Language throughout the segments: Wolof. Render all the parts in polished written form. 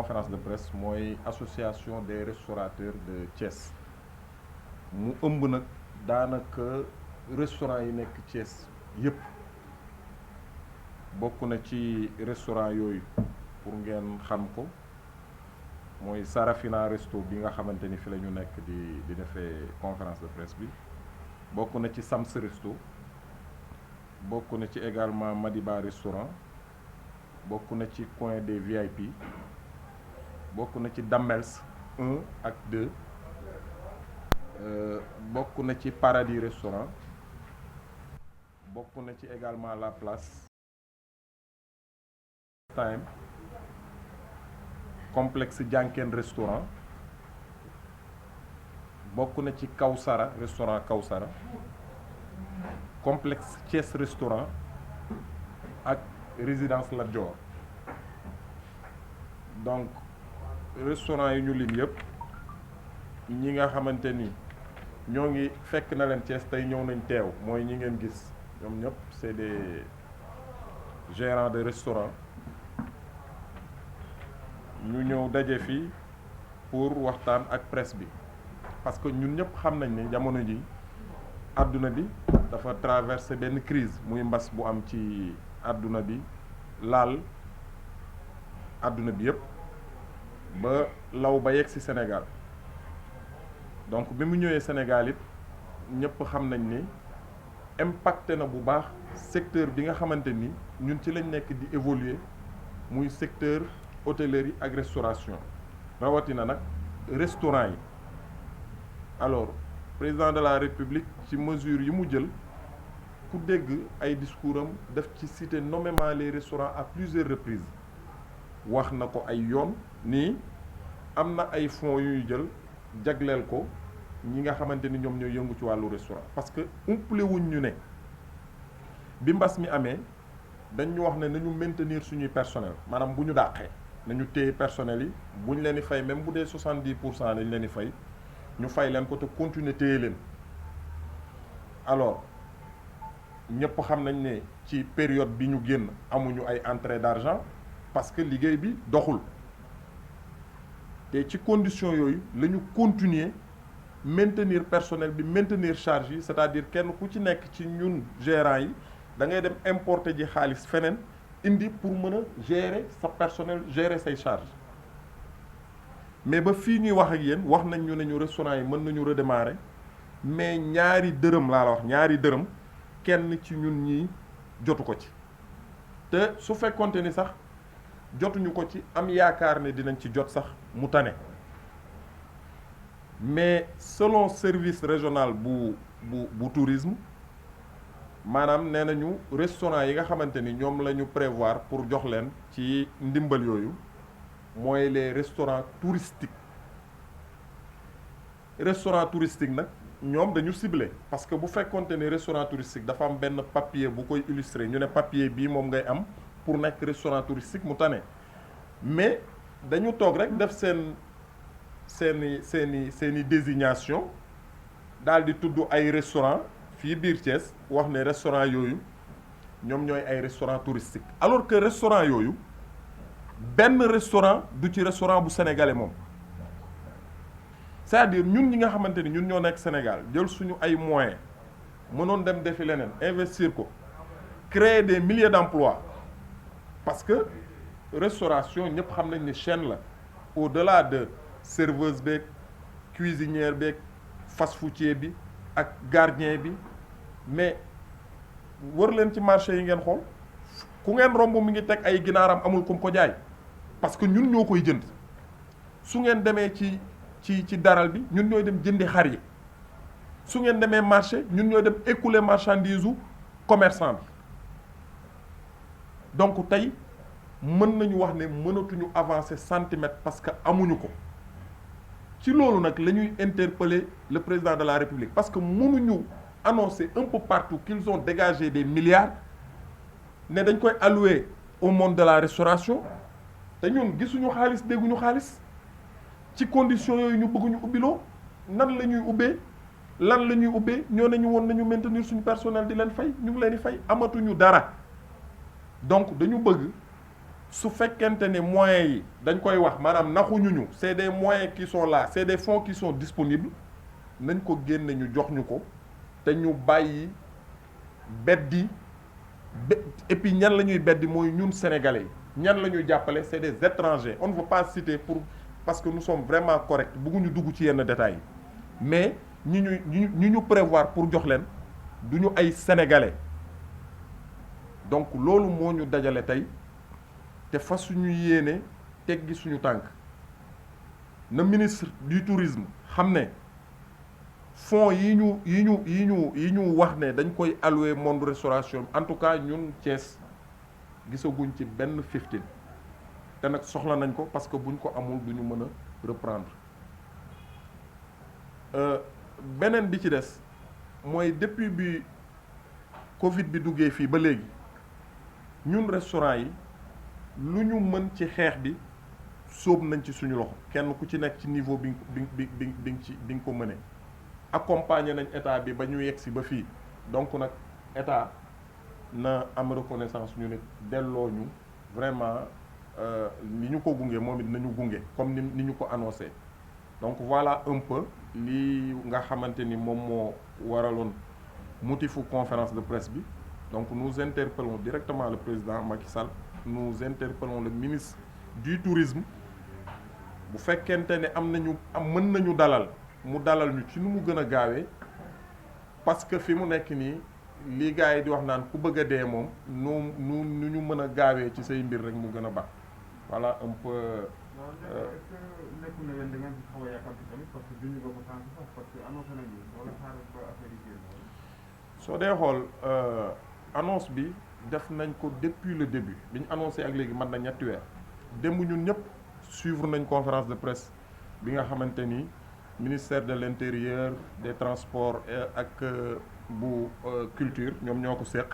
conférence de presse mooy association des restaurateurs de Thiès mu ëmb nag daanaka restaurant yi nekk Thiès yépp bokk na ci restaurant yooyu pour ngeen xam ko mooy Sarafina resto bi nga xamante ni fi la ñu nekk di defee conférence de presse bi bokk na ci Sams resto bokk na ci également Madiba restaurant bokk na ci coin des VIP bokk na ci Damels 1 ak 2 bokk na ci Paradis restaurant bokk na ci également La Place Time complexe Janken restaurant bokk na ci Kawsara restaurant Kawsara complexe Thiès restaurant ak résidence Lat Dior donc restaurant yi ñu lim yëpp ñi nga xamante ni ñoo ngi fekk na leen Thiès tey ñëw nañ teew mooy ñi ngeen gis ñoom ñëpp c'est des gérants de restaurant ñu ñëw daje fii pour waxtaan ak presse bi parce que ñun ñëpp xam nañ ne jamono ji àdduna bi dafa traversé benn crise muy mbas bu am ci àdduna bi laal àdduna bi yëpp ba law ba yegg ci Sénégal donc bi mu ñëwee Sénégal it ñëpp xam nañ ni impacté na bu baax secteur bi nga xamante ni ñun ci lañ nekk di évoluer muy secteur hôtellerie ak restauration rawatina nag restaurant yi alors président de la République ci mesure yi mu jël ku dégg ay discours am daf ci citer nommément les restaurants à plusieurs reprises wax na ko ay yoon nii am na ay fonds yuy jël jagleel ko ñi nga xamante ni ñoom ñooy yëngu ci wàllu restaurant parce que umpale wuñ ñu ne bi mbas mi amee dañ ñu wax ne nañu maintenir suñuy personnel maanaam bu ñu dàqee nañu téye personnel yi bu ñu leen di fay même bu dee 70% lañ leen di fay ñu fay leen ko te continuer téye leen alors ñëpp xam nañ ne ci période bi ñu génn amuñu ay entrée d'argent parce que liggéey bi doxul te ci condition yooyu la ñu continuer maintenir personnel bi maintenir charge yi c'est-à-dire kenn ku ci nekk ci ñun gérant yi da ngay dem importer ji xaalis feneen indi pour mën a gérer sa personnel gérer say charge mais ba fii ñuy wax ak yéen wax nañ ñu ne ñu restaurant yi mën nañu redémarrer mais ñaari dërëm laa la wax ñaari dërëm kenn ci ñun ñii jotu ko ci te su fekkonte ni sax jotuñu ko ci am yaakaar ne dinañ ci jot sax mu tane mais selon service régional bu tourisme maanaam nee nañu restaurant yi nga xamante ni ñoom la ñu prévoir pour jox leen ci ndimbal yooyu mooy les restaurants touristiques nag ñoom dañu ciblé parce que bu fekkonte ni restaurant touristique dafa am benn papier bu koy illustrer ñu ne papier bii moom ngay am pour nekk restaurant touristique mu tane mais dañu toog rek def seeni désignation daal di tudd ay restaurant fii biir Thiès wax ne restaurant yooyu ñoom ñooy ay restaurant touristique alors que restaurant yooyu benn restaurant du ci restaurant bu sénégalais moom c'est-à-dire ñun ñi nga xamante ni ñun ñoo nekk Sénégal jël suñu ay moyens mënoon dem defi leneen investir ko créer des milliers d'emplois parce que restauration ñëpp xam nañ ni chaîne la au-delà de serveuse beeg cuisinière beeg fast-foodier bi ak gardien bi mais wër leen ci marché yi ngeen xool ku ngeen romb mi ngi teg ay ginaaram amul kum ko jaay parce que ñun ñoo koy jënd su ngeen demee ci daral bi ñun ñooy dem jëndi xar yi su ngeen demee marché ñun ñooy dem écouler marchandise u commerçant bi donc tey mën nañu wax ne mënatuñu avancer centimètre parce que amuñu ko ci loolu nag la ñuy interpeller le président de la République parce que mënuñu annoncer un peu partout qu'ils ont dégagé des milliards ne dañ koy allouer au monde de la restauration te ñun gisuñu xaalis dégguñu xaalis ci conditions yooyu ñu bëgguñu ubbiloo nan la ñuy ubbee lan la ñuy ubbee ñoo nañu woon nañu maintenir suñu personnel di leen fay ñu ngi leen di fay amatuñu dara donc dañu bëgg su fekkente ne moyens yi dañ koy wax maanaam naxuñu ñu c'est des moyens qui sont là c'est des fonds qui sont disponibles nañ ko génne ñu jox ñu ko te ñu bàyyi beddi et puis ñan la ñuy beddi mooy ñun sénégalais ñan la ñuy jàppale c'est des étrangers on ne veut pas citer parce que nous sommes vraiment corrects bëgguñu dugg ci yenn détails yi mais ñi ñu prévoir pour jox leen du ñu ay sénégalais donc loolu moo ñu dajale tey te fas suñu yéene teggi suñu tànk na ministre du tourisme xam ne fonds yi ñu wax ne dañ koy allouer monde restauration en tout cas ñun Thiès gisaguñ ci benn 15 te nag soxla nañ ko parce que buñ ko amul du ñu mën a reprendre beneen bi ci des mooy depuis bi Covid bi duggee fii ba léegi ñun restaurant yi lu ñu mën ci xeex bi sóob nañ ci suñu loxo kenn ku ci nekk ci niveau bi nga ko mënee accompagner nañ état bi ba ñu yegg si ba fii donc nag état na am reconnaissance ñu ne delloo ñu vraiment ni ñu ko gunge moom it nañu gunge comme ni ñu ko annoncé donc voilà un peu lii nga xamante ni moom moo waraloon motifu conférence de presse bi donc nous interpellons directement le président Macky Sall nous interpellons le ministre du tourisme bu fekkente ne mën nañu dalal mu dalal ñu ci nu mu gën a gaawee parce que fi mu nekk nii lii gars yi di wax naan ku bëgg a dee moom nu ñu mën a gaawee ci say mbir rek mu gën a baax voilà un peu. nekkul ne yéen da ngeen ci xaw a yàkkamti tamit parce que duñu ko tànk sax parce que annoncé nañu wala xaaral ba affaire yi génn. soo dee xool annonce bi def nañ ko depuis le début bi ñu annoncé ak léegi mat na ñetti weer démb ñun ñëpp suivre nañ conférence de presse bi nga xamante ni ministère de l'intérieur des transports ak bu culture ñoom ñoo ko seq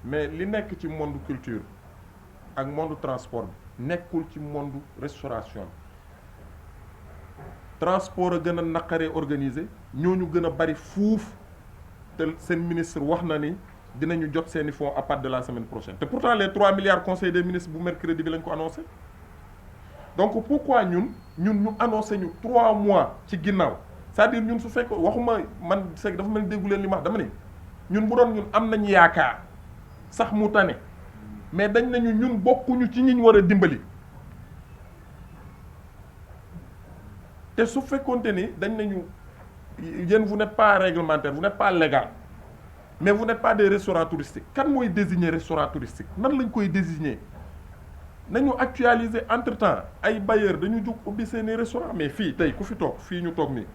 mais li nekk ci monde culture ak monde transport bi nekkul ci monde restauration transport a gën a naqaree organisé ñooñu gën a bari fuuf te seen ministre wax na ni dinañu jot seeni fonds à partir de la semaine prochaine te pourtant les 3 milliards conseil des ministres bu mercredi bi lañ ko annoncé donc pourquoi ñun ñu annoncé ñu 3 mois ci ginnaaw c'est-à-dire ñun su fekk waxuma man c'est dafa mel ni déggu leen li ma wax dama ne ñun bu doon ñun am nañu yaakaar sax mu tane mais dañ nañu ñun bokkuñu ci ñi ñu war a dimbali te su fekkoonte ni dañ nañu yéen vous n'êtes pas réglementaire vous n'êtes pas légal mais vous n'êtes pas des restaurants touristiques kan mooy désigner restaurant touristique nan lañ koy désigner nañu actualiser entre temps ay bailleurs dañu jug ubbi seeni restaurant mais fii tey ku fi toog fii ñu toog nii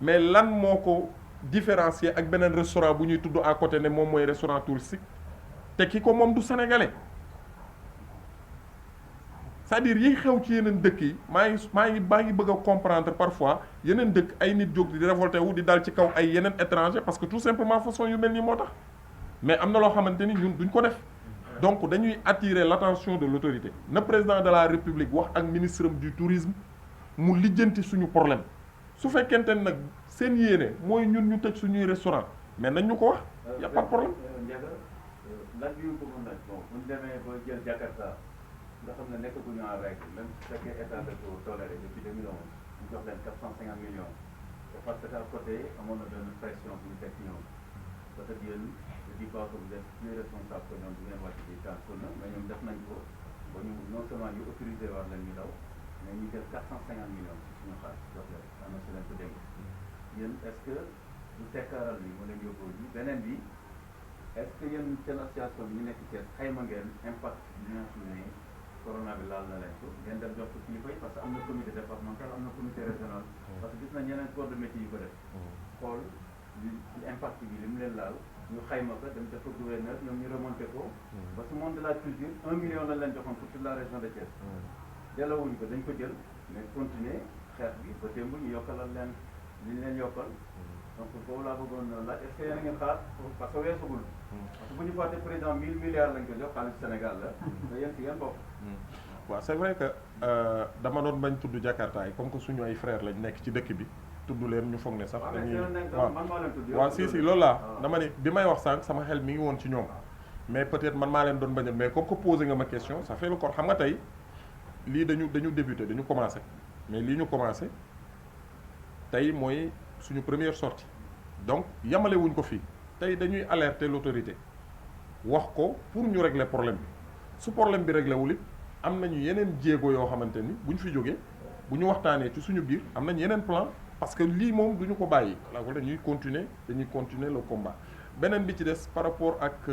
mais lan moo ko différencier ak beneen restaurant bu ñuy tudd à côté ne moom mooy restaurant touristique te ki ko moom du sénégalais c'est-à-dire yiy xew ci yeneen dëkk yi maa ngi bëgg a comprendre parfois yeneen dëkk ay nit jóg di révolté wu di dal ci kaw ay yeneen étranger parce que tout simplement façon yu mel nii moo tax mais am na loo xamante ni ñun duñ ko def donc dañuy attirer l'attention de l'autorité na président de la république wax ak ministre du tourisme mu lijjanti suñu problème su fekkente ne nag seen yéene mooy ñun ñu tëj suñuy restaurant mais nañ ñu ko wax y a pas de problème. laaj bi ñu ko mën nag bon bu ñu demee ba jël Jakarta nga xam ne nekkaguñu en règle même su fekkee état de ko toléré depuis 2011 ñu jox leen 450 millions te parce que à côté amoon na benn pression bu ñu teg ñoom peut-être yéen je dis pas que vous êtes plus responsable que ñoom bu ngeen wàcc di tànn na mais ñoom def nañ ko ba ñu non seulement ñu autorisé war leen ñu daw mais ñu jël 450 millions ci suñu xaalis jox leen annoncé leen ko dégg yéen est-ce que du tekkaaral bi mu leen yóbboo ji beneen bi est-ce que yéen seen association bi ñu nekk Thiès xayma ngeen impact bi nga xam ne corona bi laal na leen ko ngeen dem jox ko kilifa yi parce que am na comité départemental am na comité régional parce que gis nañ yeneen corps de métier yu ko def xool impact bi li mu leen laal ñu xayma ko dem def ko gouverneur ñoom ñu remonté ko ba su monde de la culture 1 million lañ leen joxoon pour toute la région de Thiès delawuñu ko dañ ko jël mais continuer xeex bi ba démb ñu yokkalal leen li ñu leen yokkal donc boobu laa bëggoon laaj est-ce que yéen a ngeen xaar parce que weesugul parce que bu ñu fàtte président 1000 milliards lañ ko jox xaalis Sénégal la te yéen ci ngeen bokk. waaw c'est vrai que dama doon bañ tudd Jakarta yi comme que suñu ay frères lañ nekk ci dëkk bi tudd leen ñu foog ne sax dañuy man maa leen tudd waaw si loolu laa dama ne bi may wax sànq sama xel mi ngi woon ci ñoom mais peut-être man maa leen doon bañal mais comme que posé nga ma question ça fait le corps xam nga tey lii dañu débuté dañu commencé mais lii ñu commencé tey mooy suñu première sortie donc yamale wuñ ko fii tey dañuy alerter l'autorité wax ko pour ñu régler problème bi su problème bi réglé wul it am nañu yeneen jéego yoo xamante ni bu ñu fi jógee bu ñu waxtaanee ci suñu biir am nañu yeneen plan parce que lii moom du ñu ko bàyyi la ko dañuy continuer le combat beneen bi ci des par rapport ak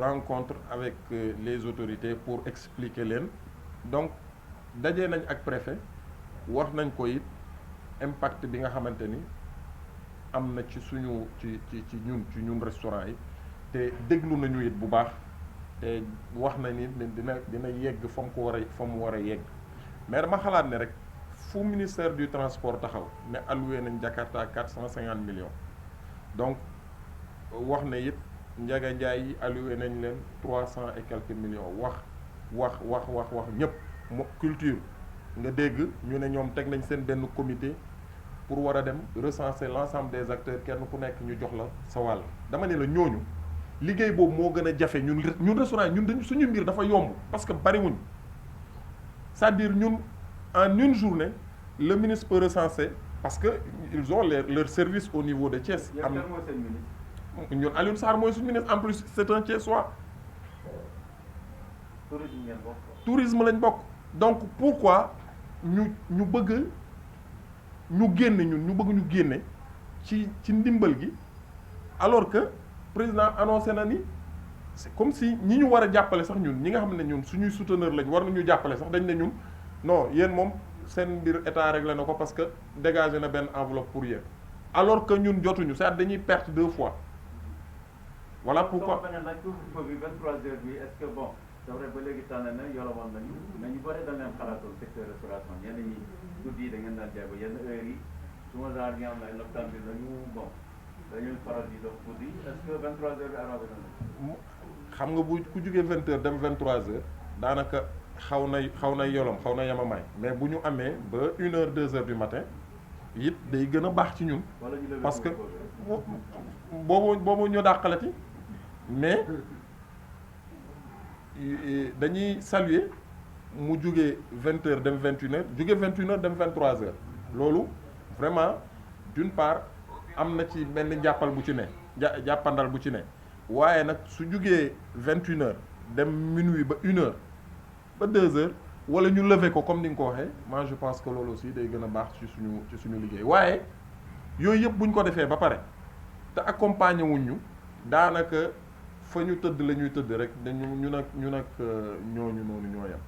rencontre avec les autorités pour expliquer leen donc dajee nañ ak préfet wax nañ ko it impact bi nga xamante ni am na ci suñu ci ñun restaurant yi te déglu nañu it bu baax te wax na ni dina yegg fa mu war a yegg mais dama xalaat ne rek fu ministère du transport taxaw ne alloué nañ Jakarta 450 millions donc wax na it Ndiaga Ndiaye yi alloué nañ leen 300 et quelques millions wax ñëpp culture nga dégg ñu ne ñoom teg nañ seen benn comité pour war a dem recenser l'ensemble des acteurs kenn ku nekk ñu jox la sa wàll dama ne la ñooñu liggéey boobu moo gën a jafe ñun restaurant ñun suñu mbir dafa yomb parce que bariwuñ c'est-à-dire ñun en une journée le ministre peut recenser parce que ils ont leur service au niveau de Thiès. am na ñun Alioune Sarr mooy suñu ministre en plus c'est un Thiessois. tourisme lañ bokk donc pourquoi ñu bëgg ñu génne ci ndimbal gi alors que président annoncé na ni c'est comme si ñi ñu war a jàppale sax ñun ñi nga xam ne ñun suñuy souteneur lañ war nañu jàppale sax dañ ne ñun non yéen moom seen mbir état réglé na ko parce que dégagé na benn enveloppe pour yéen alors que ñun jotuñu c'est dañuy perte 2 fois voilà pourquoi. bi 23h bi est-ce que bon c'est vrai ba léegi tànn na yoroon nañu mais ñu bëri dañ leen xalaatoon secteur restauration ñenn ñi guddi yi da ngeen daan jaay ba yenn heures yi su ma genre ñi am na ay noctambule lañu bon dañuy faral di dox guddi est-ce que 23h bi arrangé na xam nga bu ku jógee 20h dem 23h daanaka xaw na yolom xaw na yamamaay mais bu ñu amee ba 1h 2h du matin it day gën a baax ci ñun parce que boobu ñu dàqalati mais dañuy saluer mu jógee 20h dem 21h jógee 21h dem 23h loolu vraiment d'une part am na ci benn jàppal bu ci ne jàppandal bu ci ne waaye nag su jógee 21h dem minuit ba 1h ba 2h wala ñu lever ko comme ni nga ko waxee moi je pense que loolu aussi day gën a baax ci suñu liggéey waaye yooyu yëpp bu ñu ko defee ba pare te accompagner wuñ ñu daanaka fa ñu tëdd la ñuy tëdd rek dañu ñu nag ñooñu noonu ñoo yem